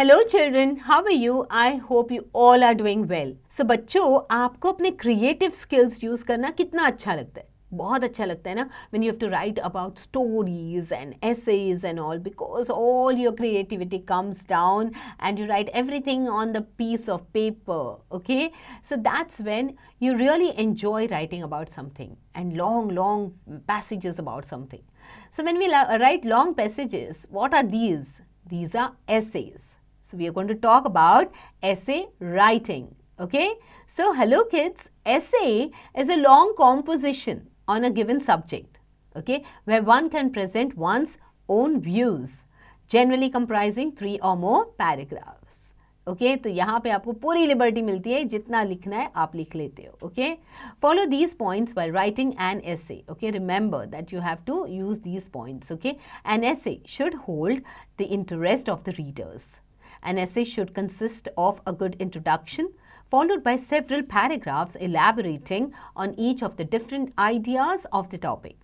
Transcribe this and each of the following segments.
Hello children, how are you? I hope you all are doing well. So बच्चों, आपको अपने creative skills use करना कितना अच्छा लगता है? बहुत अच्छा लगता है ना? When you have to write about stories and essays and all, because all your creativity comes down and you write everything on the piece of paper, okay? So that's when you really enjoy writing about something and long passages about something. So when we write long passages, what are these? These are essays. So we are going to talk about essay writing, okay? So hello kids, essay is a long composition on a given subject, okay, where one can present one's own views, generally comprising 3 or more paragraphs. Okay, तो यहाँ पे आपको पूरी liberty मिलती है, जितना लिखना है आप लिख लेते हो. Okay, follow these points while writing an essay. Okay, remember that you have to use these points. Okay, an essay should hold the interest of the readers. An essay should consist of a good introduction, followed by several paragraphs elaborating on each of the different ideas of the topic.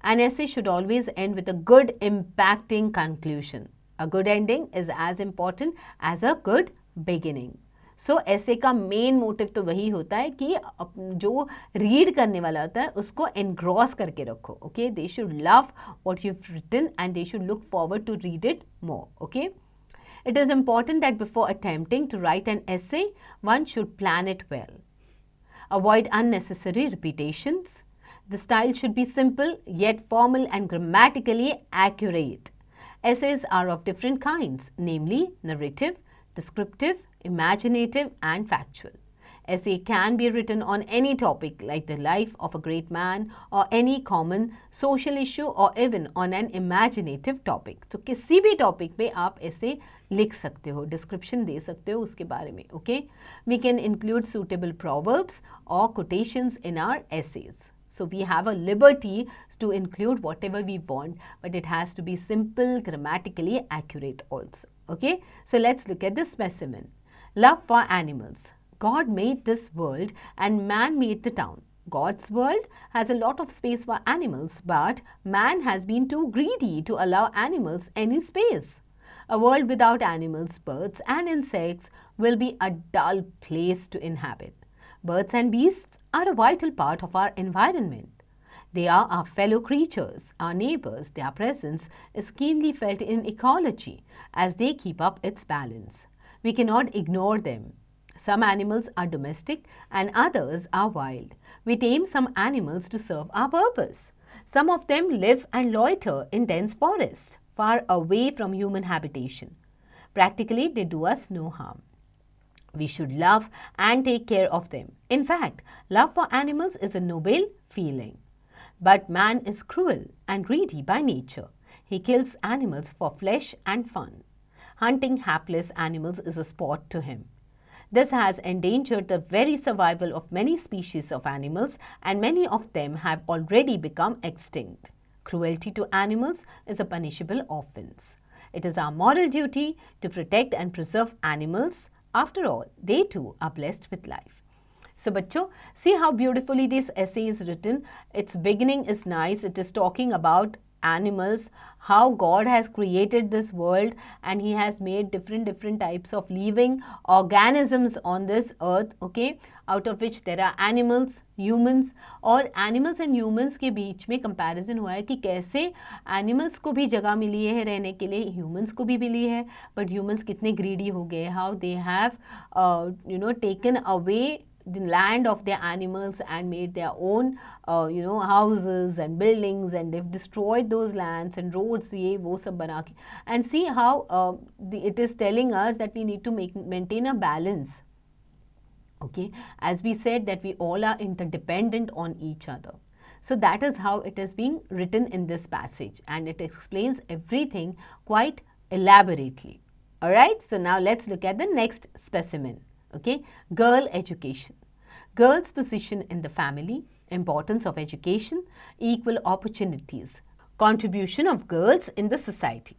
An essay should always end with a good impacting conclusion. A good ending is as important as a good beginning. So essay का main motive तो वही होता है कि जो read करने वाला होता है उसको engross करके रखो. Okay, they should love what you've written and they should look forward to read it more. Okay. It is important that before attempting to write an essay, one should plan it well. Avoid unnecessary repetitions. The style should be simple, yet formal and grammatically accurate. Essays are of different kinds, namely narrative, descriptive, imaginative, and factual. Essay can be written on any topic like the life of a great man or any common social issue or even on an imaginative topic. So किसी भी topic पे आप essay लिख सकते हो, description दे सकते हो उसके बारे में, okay? We can include suitable proverbs or quotations in our essays. So we have a liberty to include whatever we want, but it has to be simple, grammatically accurate also, okay? So let's look at the specimen. Love for animals. God made this world and man made the town. God's world has a lot of space for animals, but man has been too greedy to allow animals any space. A world without animals, birds and insects will be a dull place to inhabit. Birds and beasts are a vital part of our environment. They are our fellow creatures, our neighbors. Their presence is keenly felt in ecology as they keep up its balance. We cannot ignore them. Some animals are domestic and others are wild. We tame some animals to serve our purpose. Some of them live and loiter in dense forests, far away from human habitation. Practically, they do us no harm. We should love and take care of them. In fact, love for animals is a noble feeling. But man is cruel and greedy by nature. He kills animals for flesh and fun. Hunting hapless animals is a sport to him. This has endangered the very survival of many species of animals, and many of them have already become extinct. Cruelty to animals is a punishable offense. It is our moral duty to protect and preserve animals. After all, they too are blessed with life. So, bachcho, see how beautifully this essay is written. Its beginning is nice. It is talking about animals, how God has created this world and he has made different types of living organisms on this earth, okay, out of which there are animals, humans, और animals and humans के बीच में comparison हुआ है कि कैसे animals को भी जगह मिली है रहने के लिए, humans को भी मिली है, but humans कितने greedy हो गए, how they have taken away the land of their animals and made their own houses and buildings, and they've destroyed those lands and roads ye wo sab bana ke. And see how it is telling us that we need to maintain a balance, okay, as we said that we all are interdependent on each other. So that is how it is being written in this passage, and it explains everything quite elaborately. All right, so now let's look at the next specimen. Okay, girl education. Girls' position in the family, importance of education, equal opportunities, contribution of girls in the society.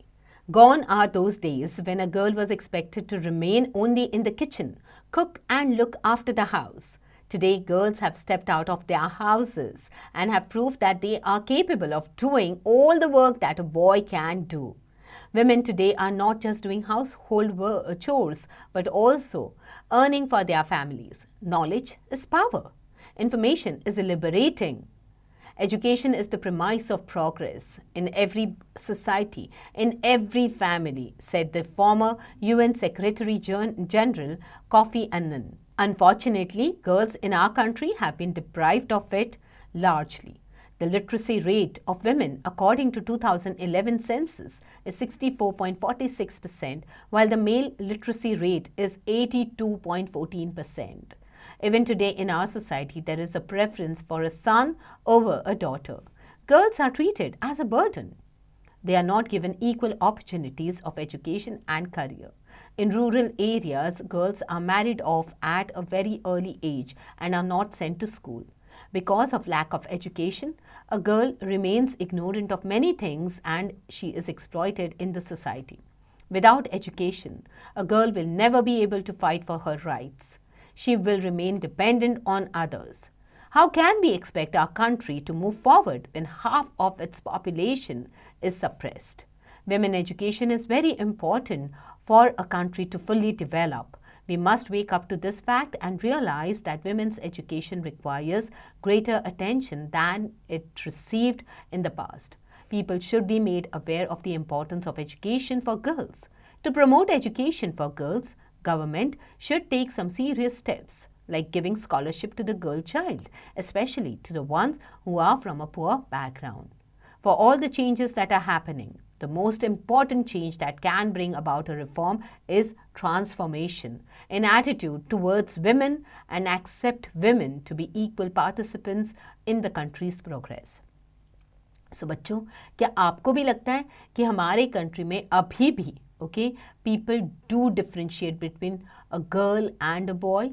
Gone are those days when a girl was expected to remain only in the kitchen, cook and look after the house. Today, girls have stepped out of their houses and have proved that they are capable of doing all the work that a boy can do. Women today are not just doing household chores, but also earning for their families. Knowledge is power. Information is liberating. Education is the premise of progress in every society, in every family, said the former UN Secretary General Kofi Annan. Unfortunately, girls in our country have been deprived of it largely. The literacy rate of women, according to 2011 census, is 64.46%, while the male literacy rate is 82.14%. Even today in our society, there is a preference for a son over a daughter. Girls are treated as a burden. They are not given equal opportunities of education and career. In rural areas, girls are married off at a very early age and are not sent to school. Because of lack of education, a girl remains ignorant of many things and she is exploited in the society. Without education, a girl will never be able to fight for her rights. She will remain dependent on others. How can we expect our country to move forward when half of its population is suppressed? Women education is very important for a country to fully develop. We must wake up to this fact and realize that women's education requires greater attention than it received in the past. People should be made aware of the importance of education for girls. To promote education for girls, government should take some serious steps, like giving scholarship to the girl child, especially to the ones who are from a poor background. For all the changes that are happening, the most important change that can bring about a reform is transformation in attitude towards women and accept women to be equal participants in the country's progress. So बच्चों, क्या आपको भी लगता है कि हमारे country में अभी भी people do differentiate between a girl and a boy?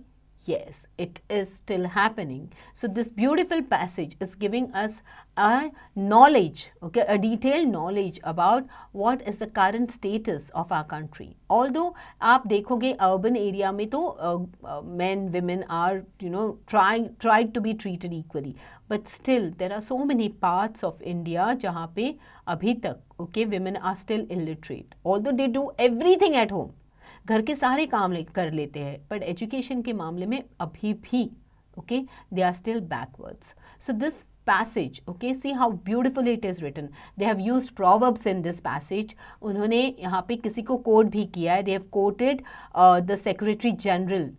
Yes, it is still happening. So this beautiful passage is giving us a knowledge, a detailed knowledge about what is the current status of our country. Although आप देखोगे urban area में तो men, women are tried to be treated equally, but still there are so many parts of India जहाँ पे अभी तक women are still illiterate. Although they do everything at home. घर के सारे काम कर लेते हैं, but education के मामले में अभी भी they are still backwards. So this passage, see how beautifully it is written. They have used proverbs in this passage. उन्होंने यहाँ पे किसी को quote भी किया है. They have quoted the Secretary General,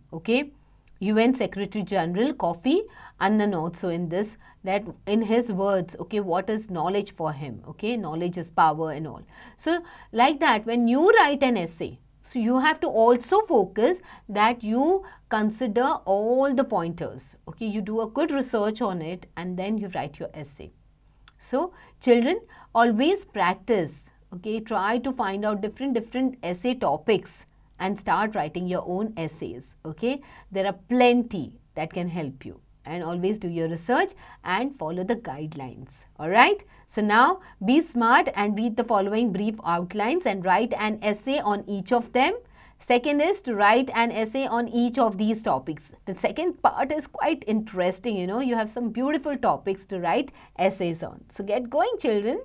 UN Secretary General Kofi Annan also in this, that in his words, what is knowledge for him? Knowledge is power and all. So like that, when you write an essay, so you have to also focus that you consider all the pointers. You do a good research on it and then you write your essay. So children, always practice. Try to find out different essay topics and start writing your own essays. There are plenty that can help you. And always do your research and follow the guidelines. Alright? So now be smart and read the following brief outlines and write an essay on each of them. Second is to write an essay on each of these topics. The second part is quite interesting, you have some beautiful topics to write essays on. So get going, children.